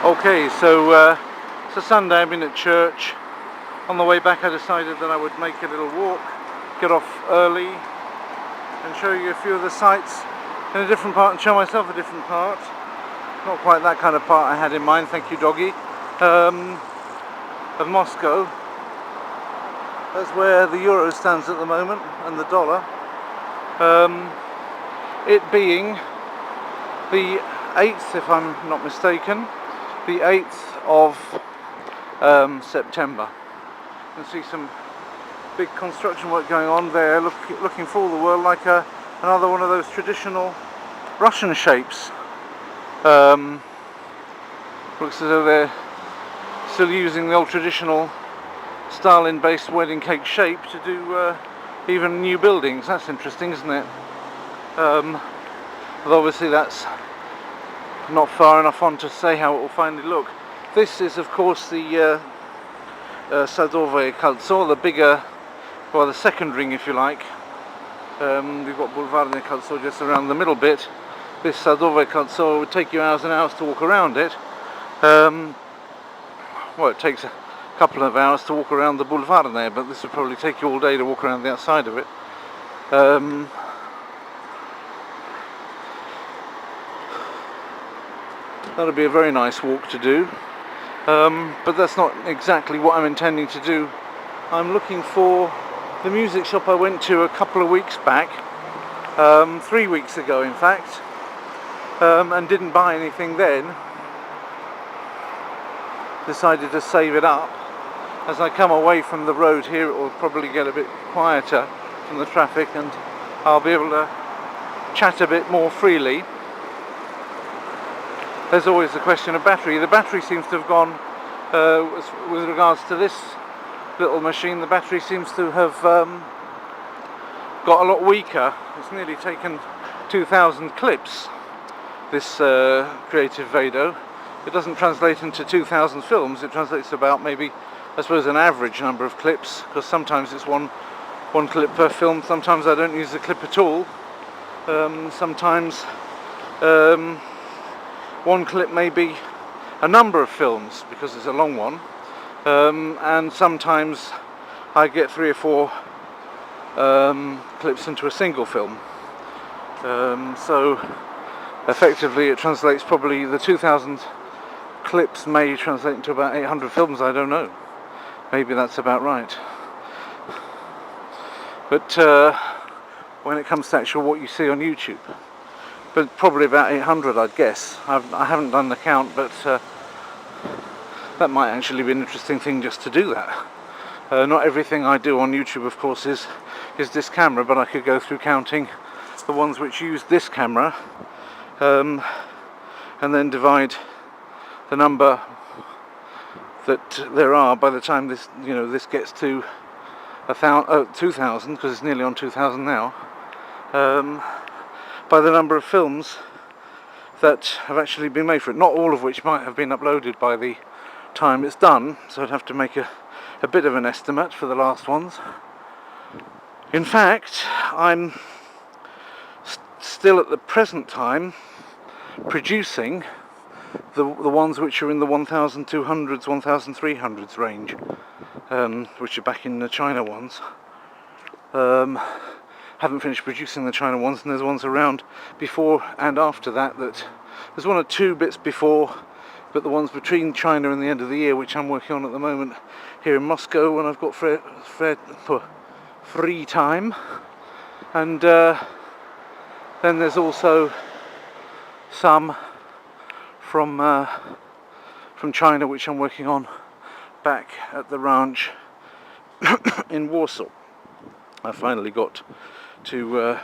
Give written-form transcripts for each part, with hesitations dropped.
Okay, it's a Sunday. I've been at church. On the way back I decided that I would make a little walk, get off early and show you a few of the sights in a different part and show myself a different part. Not quite that kind of part I had in mind, thank you doggy, of Moscow. That's where the euro stands at the moment and the dollar. It being the 8th, if I'm not mistaken, the 8th of September. You can see some big construction work going on there, looking for all the world like another one of those traditional Russian shapes. Looks as though they're still using the old traditional Stalin-based wedding cake shape to do even new buildings. That's interesting, isn't it? But obviously that's not far enough on to say how it will finally look. This is of course the Sadove Kaltso, the bigger, well, the second ring if you like. We've got Bulvarne Kaltso just around the middle bit. This Sadove Kaltso would take you hours and hours to walk around it. Well, it takes a couple of hours to walk around the Bulvarne, but this would probably take you all day to walk around the outside of it. That'll be a very nice walk to do, but that's not exactly what I'm intending to do. I'm looking for the music shop I went to a couple of weeks back, 3 weeks ago in fact, and didn't buy anything then. Decided to save it up. As I come away from the road here, it will probably get a bit quieter from the traffic and I'll be able to chat a bit more freely. There's always the question of battery. The battery seems to have gone, with regards to this little machine, the battery seems to have got a lot weaker. It's nearly taken 2,000 clips, this Creative Vado. It doesn't translate into 2,000 films, it translates to about maybe, I suppose, an average number of clips, because sometimes it's one clip per film, sometimes I don't use the clip at all, sometimes one clip may be a number of films because it's a long one, and sometimes I get 3 or 4 clips into a single film. So effectively it translates, probably the 2,000 clips may translate into about 800 films, I don't know. Maybe that's about right. But when it comes to actual what you see on YouTube, but probably about 800 I'd guess. I haven't done the count, but that might actually be an interesting thing just to do that. Not everything I do on YouTube of course is this camera, but I could go through counting the ones which use this camera, and then divide the number that there are by the time this gets to 2,000, because it's nearly on 2,000 now, by the number of films that have actually been made for it, not all of which might have been uploaded by the time it's done, so I'd have to make a bit of an estimate for the last ones. In fact, I'm still at the present time producing the ones which are in the 1,200s, 1,300s range, which are back in the China ones. Haven't finished producing the China ones, and there's ones around before and after that. There's 1 or 2 bits before, but the ones between China and the end of the year, which I'm working on at the moment here in Moscow when I've got free time. And then there's also some from China which I'm working on back at the ranch in Warsaw. I finally got to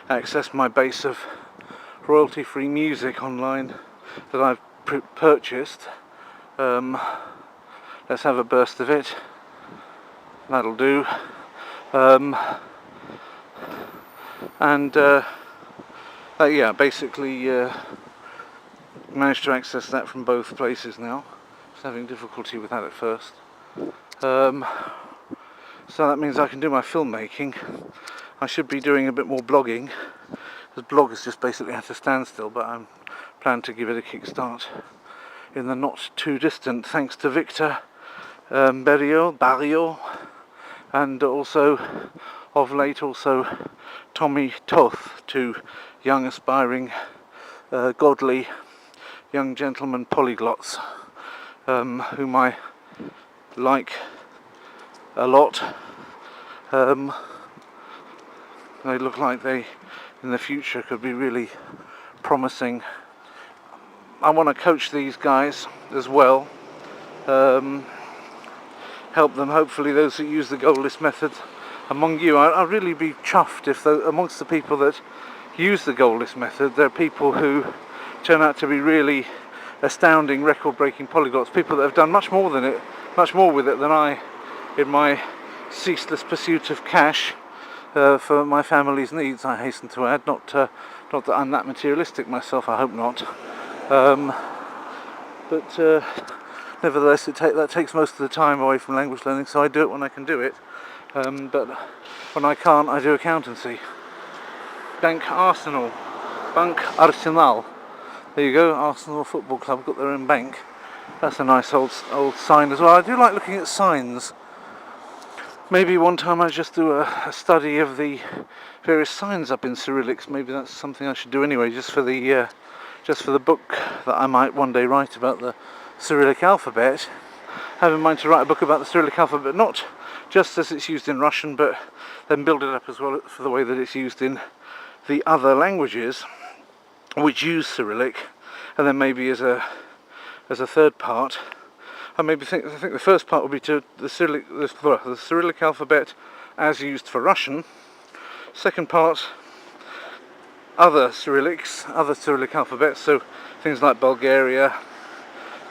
access my base of royalty-free music online that I've purchased. Let's have a burst of it. That'll do. Yeah, basically managed to access that from both places now. I was having difficulty with that at first. So that means I can do my filmmaking. I should be doing a bit more blogging. The blog has just basically had to stand still, but I'm planning to give it a kickstart in the not too distant, thanks to Victor Barrio, and also of late also Tommy Toth, two young aspiring godly young gentlemen polyglots, whom I like a lot. They look like they in the future could be really promising. I want to coach these guys as well, help them, hopefully those that use the goalless method among you. I'd really be chuffed if amongst the people that use the goalless method there are people who turn out to be really astounding, record-breaking polyglots, people that have done much more with it than I, in my ceaseless pursuit of cash for my family's needs, I hasten to add. Not that I'm that materialistic myself, I hope not. But nevertheless, that takes most of the time away from language learning, so I do it when I can do it. But when I can't, I do accountancy. Bank Arsenal. There you go, Arsenal Football Club got their own bank. That's a nice old sign as well. I do like looking at signs. Maybe one time I just do a study of the various signs up in Cyrillics. Maybe that's something I should do anyway, just for the book that I might one day write about the Cyrillic alphabet. I have in mind to write a book about the Cyrillic alphabet, not just as it's used in Russian, but then build it up as well for the way that it's used in the other languages which use Cyrillic, and then maybe as a third part, I think the first part would be to the Cyrillic alphabet as used for Russian. Second part, other Cyrillic alphabets, so things like Bulgaria,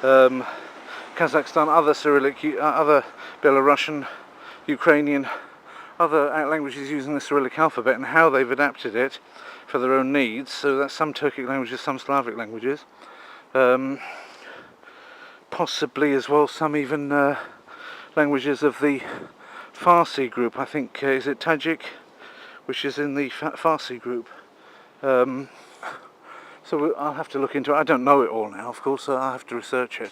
Kazakhstan, other Belarusian, Ukrainian, other languages using the Cyrillic alphabet and how they've adapted it for their own needs. So that's some Turkic languages, some Slavic languages. Possibly as well some even languages of the Farsi group. I think, is it Tajik, which is in the Farsi group. So I'll have to look into it. I don't know it all now, of course, so I'll have to research it.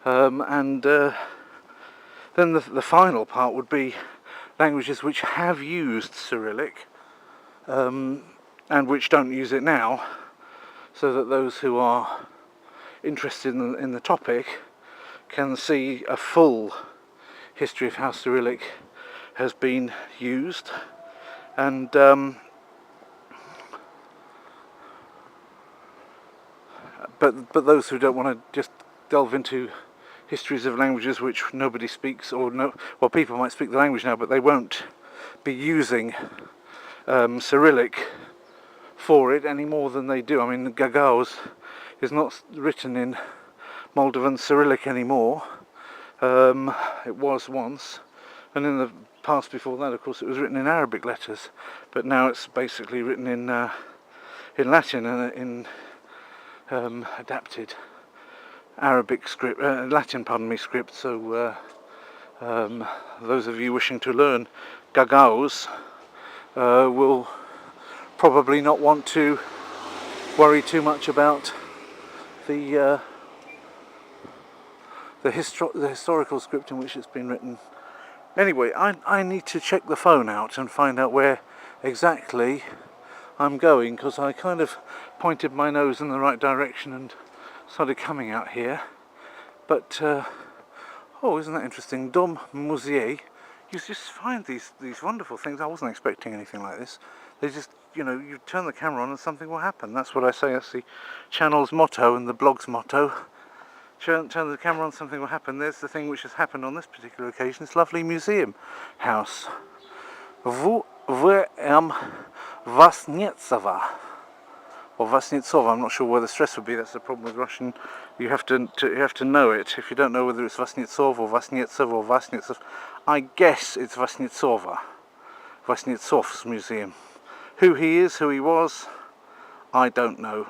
And then the final part would be languages which have used Cyrillic and which don't use it now, so that those who are interested in the topic can see a full history of how Cyrillic has been used. And but those who don't want to just delve into histories of languages which nobody speaks, well, people might speak the language now, but they won't be using Cyrillic for it any more than they do. I mean, Gagauz is not written in Moldovan Cyrillic anymore. It was once, and in the past before that, of course, it was written in Arabic letters, but now it's basically written in Latin and in adapted Arabic script, Latin script. So those of you wishing to learn Gagauz will probably not want to worry too much about the historical script in which it's been written. Anyway, I need to check the phone out and find out where exactly I'm going, because I kind of pointed my nose in the right direction and started coming out here. But oh, isn't that interesting? Dom Musée. You just find these wonderful things. I wasn't expecting anything like this. They just, you turn the camera on and something will happen. That's what I say. That's the channel's motto and the blog's motto. Turn the camera on, something will happen. There's the thing which has happened on this particular occasion. This lovely museum house. V.M. Vasnetsova. Or Vasnetsova, I'm not sure where the stress would be. That's the problem with Russian. You have to know it. If you don't know whether it's Vasnetsov or Vasnetsov or Vasnetsov, I guess it's Vasnetsova. Vasnetsov's museum. Who he is, who he was, I don't know.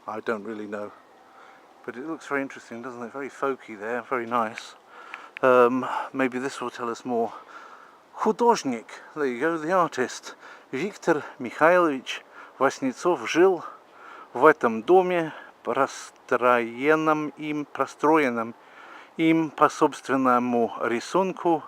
I don't really know. But it looks very interesting, doesn't it? Very folky there, very nice. Maybe this will tell us more. Художник, there you go, the artist. Виктор Михайлович Васнецов жил в этом доме простроенном им по собственному рисунку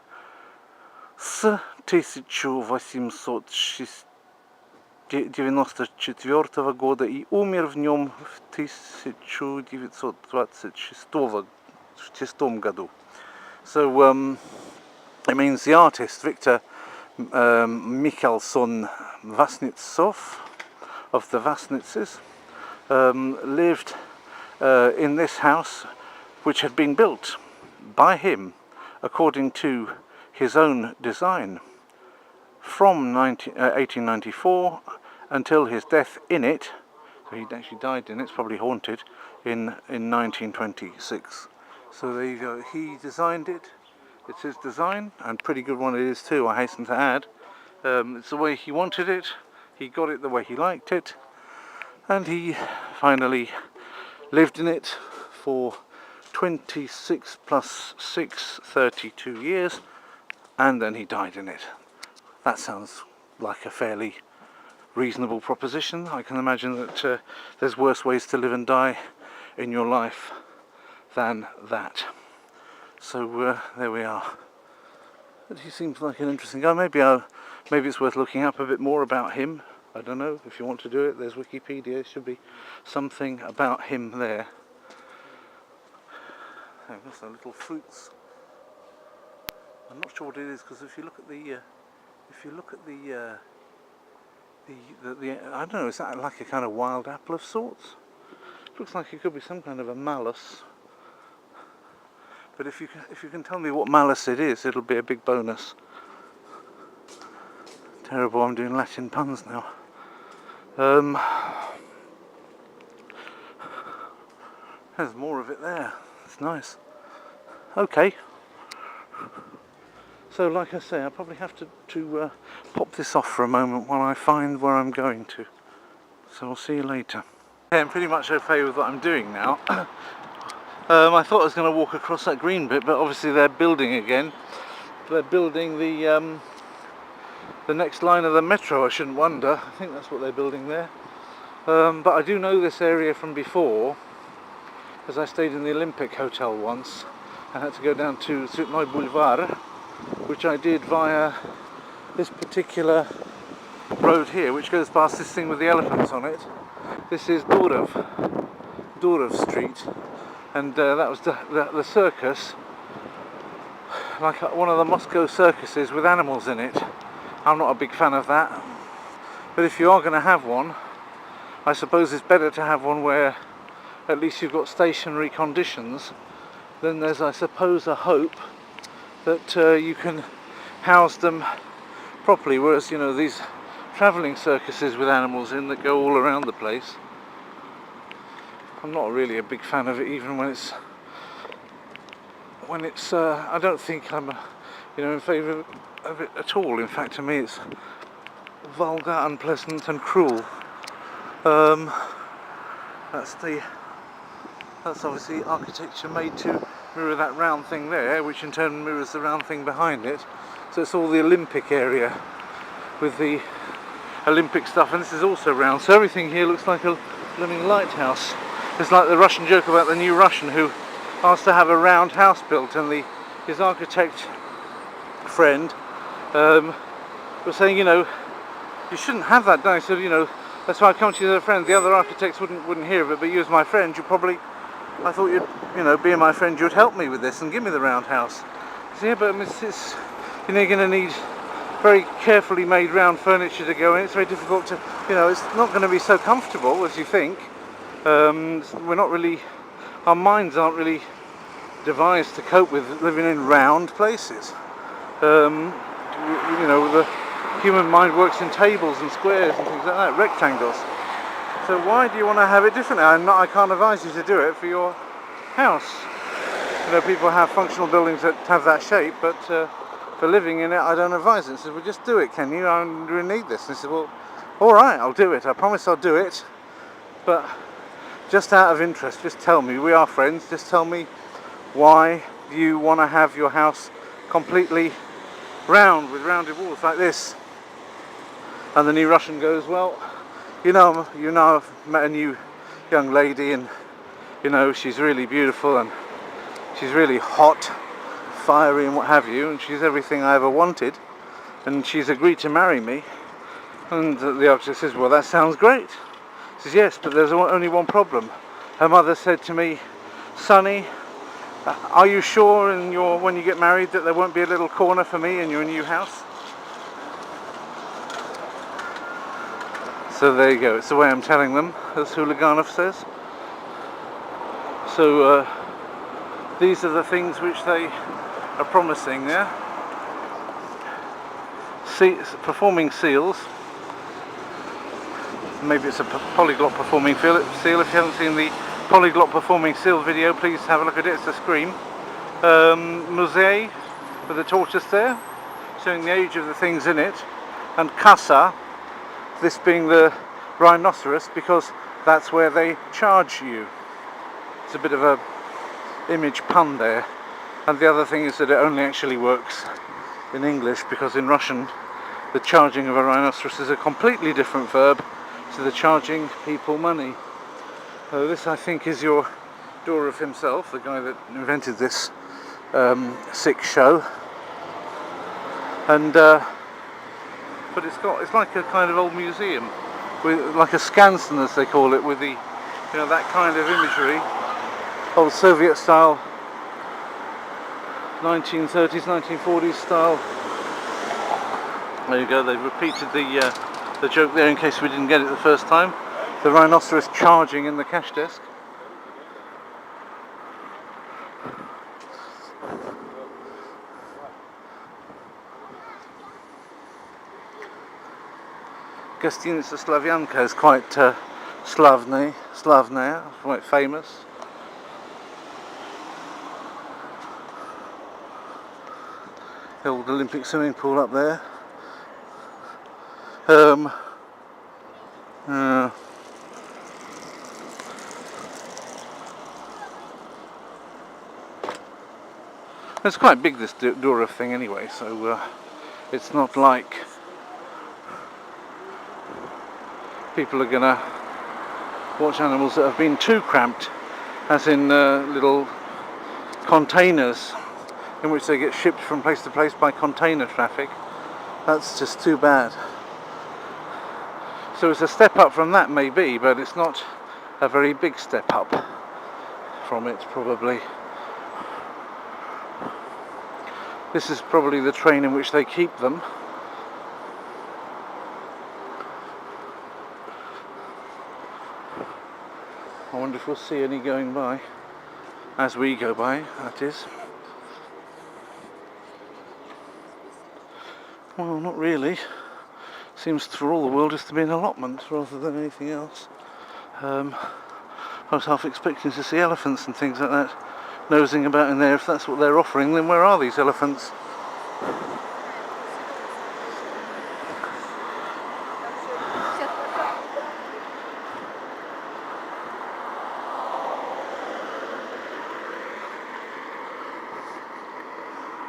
с 1894 года и умер в нем в 1926 году. So it means the artist Victor Michalson Vasnitsov of the Vasnitzes lived in this house, which had been built by him according to his own design from 1894 until his death in it. So he actually died in it, it's probably haunted, in 1926. So there you go, he designed it, it's his design, and pretty good one it is too, I hasten to add. It's the way he wanted it, he got it the way he liked it, and he finally lived in it for 26 plus 6, 32 years, and then he died in it. That sounds like a fairly reasonable proposition. I can imagine that there's worse ways to live and die in your life than that. So there we are. But he seems like an interesting guy. Maybe it's worth looking up a bit more about him. I don't know, if you want to do it, there's Wikipedia, there should be something about him there. There's some little fruits. I'm not sure what it is, because if you look at the I don't know, is that like a kind of wild apple of sorts? It looks like it could be some kind of a malus. But if you can tell me what malus it is, it'll be a big bonus. Terrible, I'm doing Latin puns now. There's more of it there. It's nice. Okay. So, like I say, I'll probably have to pop this off for a moment while I find where I'm going to. So I'll see you later. Okay, I'm pretty much okay with what I'm doing now. I thought I was going to walk across that green bit, but obviously they're building again. They're building the next line of the metro, I shouldn't wonder. I think that's what they're building there. But I do know this area from before, because I stayed in the Olympic Hotel once. I had to go down to Tsutnoy Boulevard, which I did via this particular road here, which goes past this thing with the elephants on it. This is Durov Street, and that was the circus, like one of the Moscow circuses with animals in it. I'm not a big fan of that, but if you are going to have one, I suppose it's better to have one where at least you've got stationary conditions. Then there's, I suppose, a hope that you can house them properly, whereas, you know, these travelling circuses with animals in that go all around the place, I'm not really a big fan of it, even when it's I don't think I'm in favour of it at all. In fact, to me it's vulgar, unpleasant and cruel. That's obviously architecture made to mirror that round thing there, which in turn mirrors the round thing behind it. So it's all the Olympic area with the Olympic stuff, and this is also round. So everything here looks like a blooming lighthouse. It's like the Russian joke about the new Russian who asked to have a round house built, and his architect friend was saying, you shouldn't have that done. He said, that's why I come to you as a friend. The other architects wouldn't hear of it, but you as my friend, I thought you'd, being my friend, you'd help me with this and give me the round house. He said, yeah, but it's you're going to need very carefully made round furniture to go in. It's very difficult to, it's not going to be so comfortable as you think. Our minds aren't really devised to cope with living in round places. The human mind works in tables and squares and things like that, rectangles. So why do you want to have it differently? I can't advise you to do it for your house. People have functional buildings that have that shape, but for living in it, I don't advise it. I said, well, just do it, can you? I really need this. And he said, well, all right, I'll do it. I promise I'll do it. But just out of interest, just tell me, we are friends, just tell me why you want to have your house completely round with rounded walls like this. And the new Russian goes, well, I've met a new young lady, and you know, she's really beautiful and she's really hot, fiery and what have you, and she's everything I ever wanted, and she's agreed to marry me. And the architect says, well, that sounds great. He says, yes, but there's only one problem. Her mother said to me, Sonny, are you sure when you get married that there won't be a little corner for me in your new house? So there you go, it's the way I'm telling them, as Huliganov says. So these are the things which they are promising there. Performing seals. Maybe it's a polyglot performing seal. If you haven't seen the polyglot performing seal video, please have a look at it, it's a scream. Musée, with the tortoise there, showing the age of the things in it. And Kassa, this being the rhinoceros, because that's where they charge you. It's a bit of a image pun there. And the other thing is that it only actually works in English, because in Russian the charging of a rhinoceros is a completely different verb to the charging people money. This, I think, is your Durov himself, the guy that invented this sick show. And but it's like a kind of old museum, with like a Skansen as they call it, with the, you know, that kind of imagery, old Soviet style, 1930s, 1940s style. There you go. They've repeated the joke there in case we didn't get it the first time. The rhinoceros charging in the cash desk. Gostinitsa Slavyanka is quite slavnaya, quite famous. The old Olympic swimming pool up there. It's quite big, this Durov thing anyway, so it's not like people are gonna watch animals that have been too cramped, as in little containers in which they get shipped from place to place by container traffic. That's just too bad. So it's a step up from that, maybe, but it's not a very big step up from it, probably. This is probably the train in which they keep them. I wonder if we'll see any going by, as we go by, that is. Well, not really. Seems for all the world just to be an allotment rather than anything else. I was half expecting to see elephants and things like that nosing about in there. If that's what they're offering, then where are these elephants?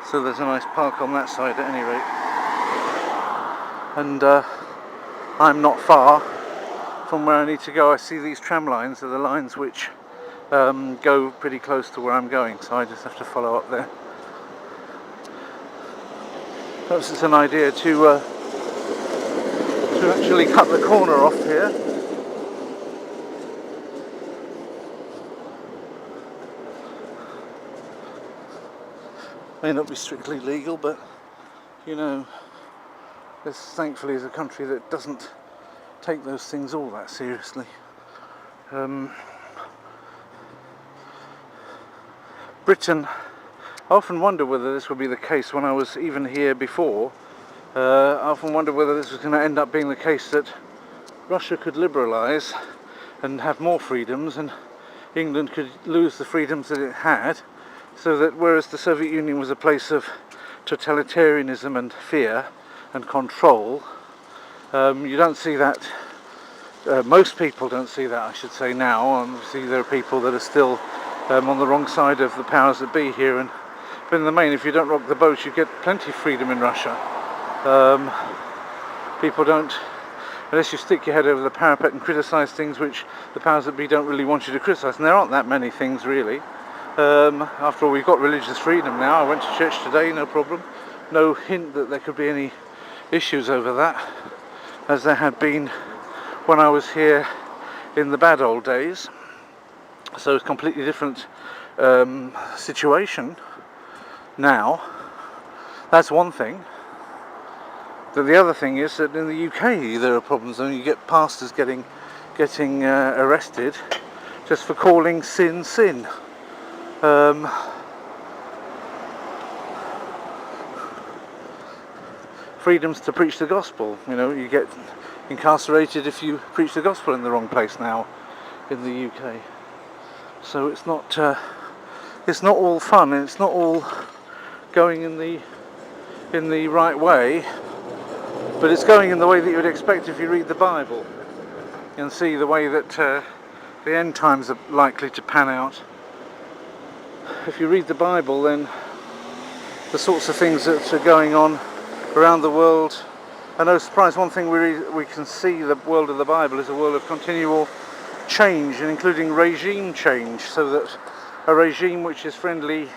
So there's a nice park on that side at any rate. And I'm not far from where I need to go. I see these tram lines are the lines which go pretty close to where I'm going, so I just have to follow up there. Perhaps it's an idea to actually cut the corner off here. May not be strictly legal, but you know, this thankfully is a country that doesn't take those things all that seriously. Britain, I often wonder whether this would be the case when I was even here before. I often wonder whether this was going to end up being the case, that Russia could liberalise and have more freedoms, and England could lose the freedoms that it had, so that whereas the Soviet Union was a place of totalitarianism and fear and control, you don't see that. Most people don't see that, I should say, now. Obviously there are people that are still on the wrong side of the powers that be here, but in the main, if you don't rock the boat, you get plenty of freedom in Russia. People don't unless you stick your head over the parapet and criticise things which the powers that be don't really want you to criticise. And there aren't that many things really. After all, we've got religious freedom now. I went to church today, no problem. No hint that there could be any issues over that, as there had been when I was here in the bad old days. So it's a completely different situation now. That's one thing. But the other thing is that in the UK there are problems, and you get pastors getting arrested just for calling sin sin. Freedoms to preach the gospel. You know, you get incarcerated if you preach the gospel in the wrong place now in the UK. So it's not all fun, and it's not all going in the right way, but it's going in the way that you would expect if you read the Bible and see the way that the end times are likely to pan out. If you read the Bible, then the sorts of things that are going on around the world are no surprise. One thing we can see the world of the Bible is a world of continual change, and including regime change, so that a regime which is friendly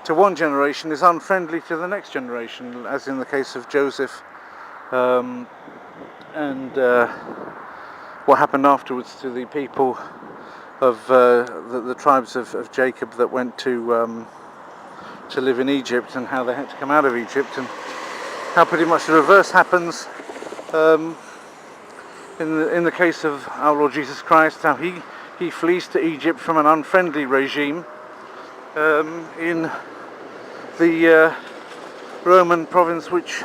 to one generation is unfriendly to the next generation, as in the case of Joseph and what happened afterwards to the people of the tribes of Jacob that went to live in Egypt, and how they had to come out of Egypt, and how pretty much the reverse happens in the case of our Lord Jesus Christ, how he flees to Egypt from an unfriendly regime in the Roman province which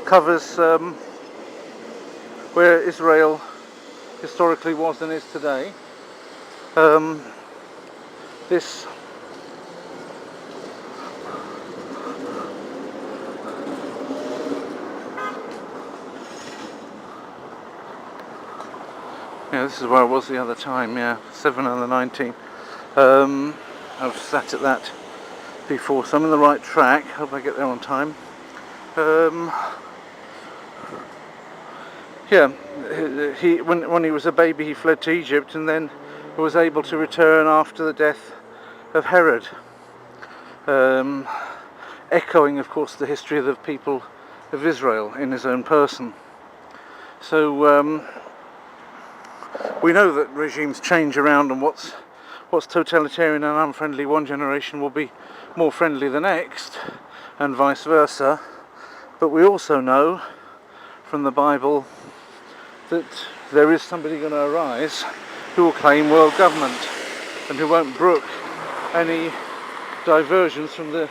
covers where Israel historically was and is today. This this is where I was the other time, 7 and the 19. I've sat at that before, so I'm in the right track. Hope I get there on time. When he was a baby, he fled to Egypt, and then was able to return after the death of Herod, echoing, of course, the history of the people of Israel in his own person. So we know that regimes change around, and what's totalitarian and unfriendly one generation will be more friendly the next, and vice versa. But we also know from the Bible that there is somebody going to arise who will claim world government, and who won't brook any diversions from the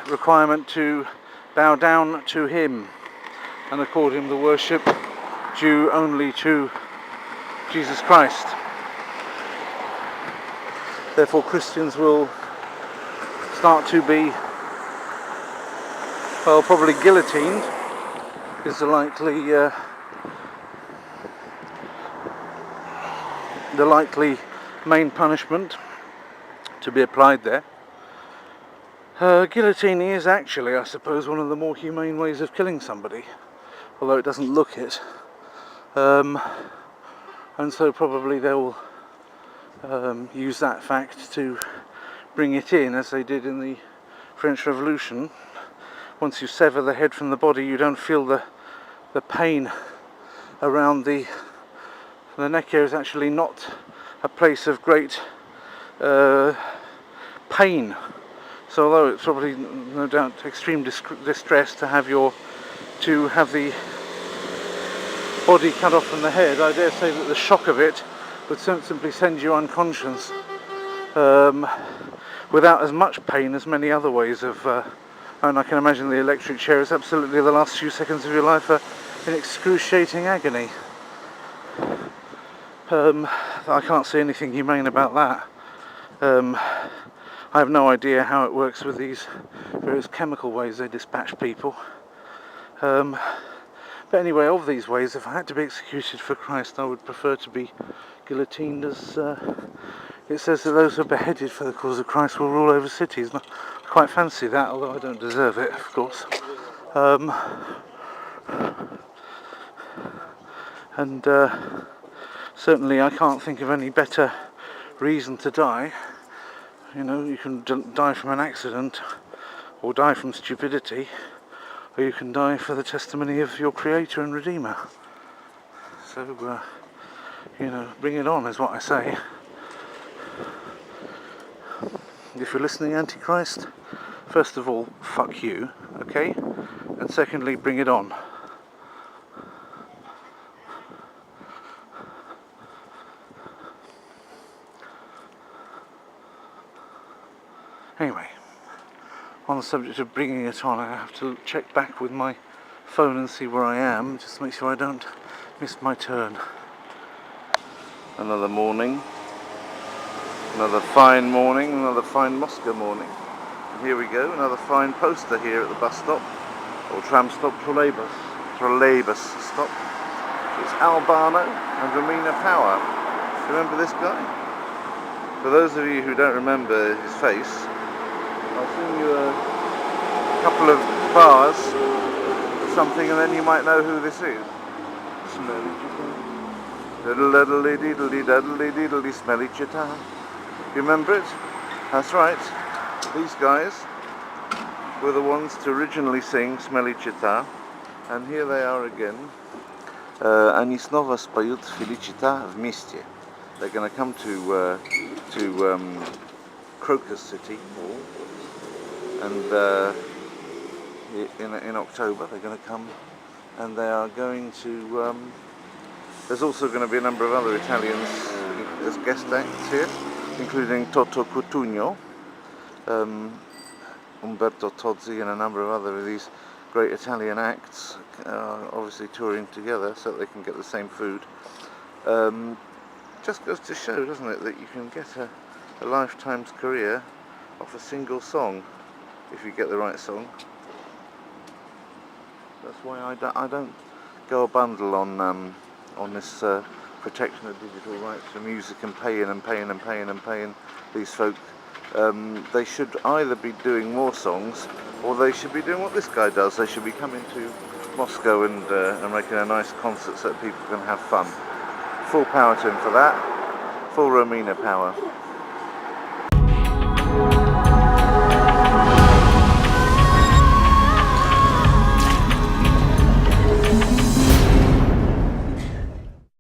requirement to bow down to him and accord him the worship due only to Jesus Christ. Therefore, Christians will start to be, well, probably guillotined is the likely main punishment to be applied there. Guillotining is actually, I suppose, one of the more humane ways of killing somebody, although it doesn't look it. And so probably they'll use that fact to bring it in, as they did in the French Revolution. Once you sever the head from the body, you don't feel the pain around the neck here. Is actually not a place of great pain. So although it's probably no doubt extreme distress to have the body cut off from the head, I dare say that the shock of it would simply send you unconscious, without as much pain as many other ways of. And I can imagine the electric chair is absolutely the last few seconds of your life in excruciating agony. I can't see anything humane about that. I have no idea how it works with these various chemical ways they dispatch people. But anyway, of these ways, if I had to be executed for Christ, I would prefer to be guillotined, as it says that those who are beheaded for the cause of Christ will rule over cities. I quite fancy that, although I don't deserve it, of course. And certainly I can't think of any better reason to die. You know, you can die from an accident, or die from stupidity, or you can die for the testimony of your Creator and Redeemer. So, you know, bring it on is what I say. If you're listening, Antichrist, first of all, fuck you, okay? And secondly, bring it on. Anyway, on the subject of bringing it on, I have to check back with my phone and see where I am, just to make sure I don't miss my turn. Another morning, another fine morning, another fine Moscow morning. And here we go, another fine poster here at the bus stop, or tram stop, trolleybus stop. It's Albano and Romina Power. Remember this guy? For those of you who don't remember his face, I'll sing you a couple of bars or something, and then you might know who this is. Smelly chita, diddle diddly diddly diddly smelly chita. You remember it? That's right. These guys were the ones to originally sing Smelly Chita, and here they are again. Они снова споют Felicita вместе. They're going to come to Crocus City Hall, and in October they're going to come, and they are going to. There's also going to be a number of other Italians as guest acts here, including Toto Cutugno, Umberto Tozzi, and a number of other of these great Italian acts, obviously touring together so that they can get the same food. Just goes to show, doesn't it, that you can get a lifetime's career off a single song if you get the right song. That's why I don't go a bundle on this protection of digital rights for music and paying these folk. They should either be doing more songs, or they should be doing what this guy does. They should be coming to Moscow and making a nice concert so that people can have fun. Full power to him for that. Full Romina power.